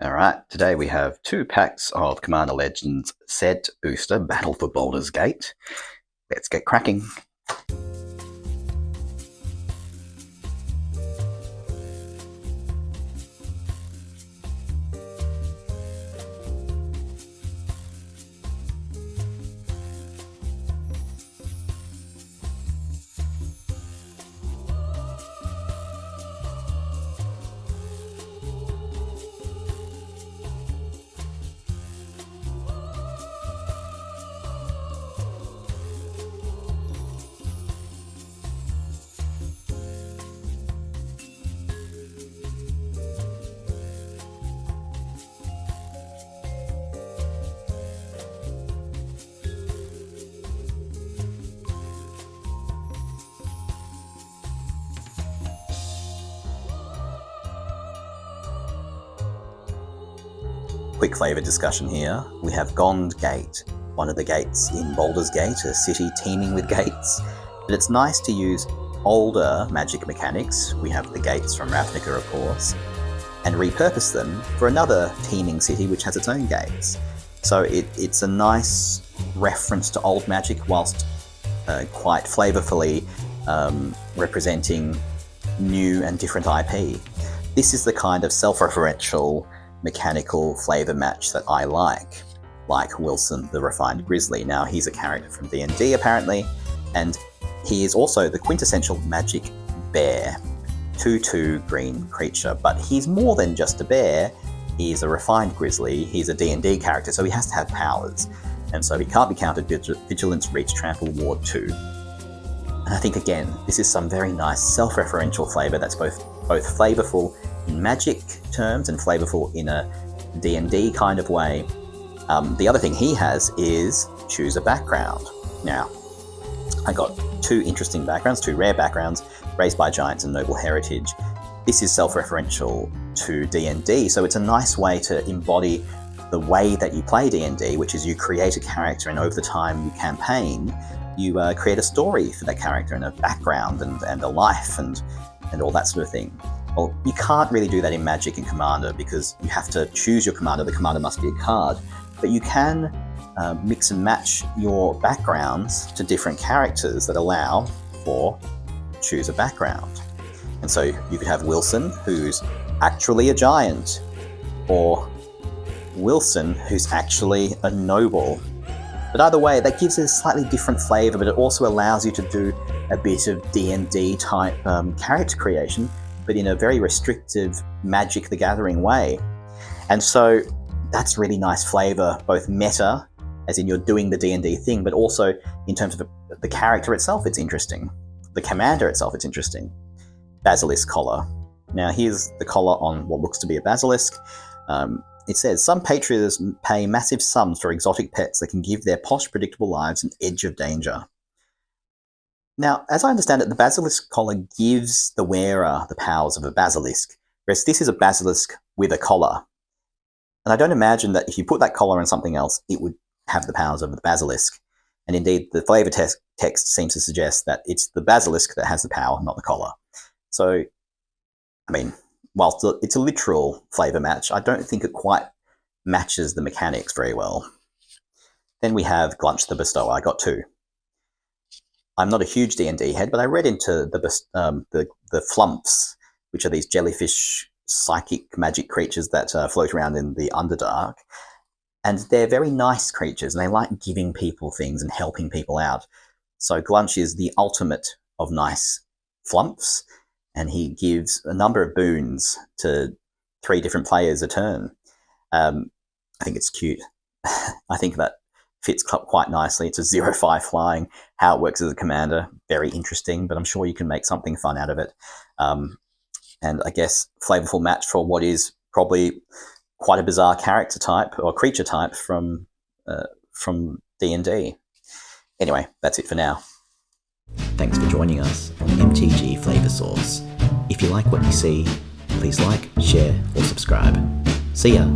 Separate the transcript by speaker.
Speaker 1: Alright, today we have 2 packs of Commander Legends Set Booster Battle for Baldur's Gate. Let's get cracking. Quick flavour discussion here. We have Gond Gate, one of the gates in Baldur's Gate, a city teeming with gates. But it's nice to use older magic mechanics, we have the gates from Ravnica of course, and repurpose them for another teeming city which has its own gates. So it's a nice reference to old magic whilst quite flavourfully representing new and different IP. This is the kind of self-referential mechanical flavour match that I like Wilson the Refined Grizzly. Now he's a character from D&D apparently, and he is also the quintessential magic bear, 2/2 green creature, but he's more than just a bear. He's a refined grizzly, he's a D&D character, so he has to have powers, and so he can't be countered Vigilance, Reach, Trample, Ward 2. And I think again, this is some very nice self-referential flavour that's both flavourful in magic terms and flavourful in a D&D kind of way. The other thing he has is choose a background. Now, I got 2 interesting backgrounds, 2 rare backgrounds, Raised by Giants and Noble Heritage. This is self-referential to D&D, so it's a nice way to embody the way that you play D&D, which is you create a character and over the time you campaign, you create a story for that character and a background and a life and all that sort of thing. Well, you can't really do that in Magic and Commander because you have to choose your commander. The commander must be a card. But you can mix and match your backgrounds to different characters that allow for choose a background. And so you could have Wilson, who's actually a giant, or Wilson, who's actually a noble. But either way, that gives it a slightly different flavour, but it also allows you to do a bit of D&D type character creation, but in a very restrictive Magic the Gathering way. And so that's really nice flavour, both meta, as in you're doing the D&D thing, but also in terms of the character itself, it's interesting. The commander itself, it's interesting. Basilisk collar. Now here's the collar on what looks to be a basilisk. It says, some patrons pay massive sums for exotic pets that can give their posh, predictable lives an edge of danger. Now, as I understand it, the basilisk collar gives the wearer the powers of a basilisk, whereas this is a basilisk with a collar. And I don't imagine that if you put that collar on something else, it would have the powers of the basilisk. And indeed, the flavour text seems to suggest that it's the basilisk that has the power, not the collar. So, I mean, whilst it's a literal flavour match, I don't think it quite matches the mechanics very well. Then we have Glunch the Bestower. I got 2. I'm not a huge D&D head, but I read into the flumphs, which are these jellyfish psychic magic creatures that float around in the Underdark. And they're very nice creatures, and they like giving people things and helping people out. So Glunch is the ultimate of nice flumphs, and he gives a number of boons to 3 different players a turn. I think it's cute. I think that fits quite nicely. It's a 0/5 flying. How it works as a commander, very interesting, but I'm sure you can make something fun out of it. And I guess flavorful match for what is probably quite a bizarre character type or creature type from D&D. Anyway, that's it for now. Thanks for joining us on MTG Flavour Source. If you like what you see, please like, share, or subscribe. See ya!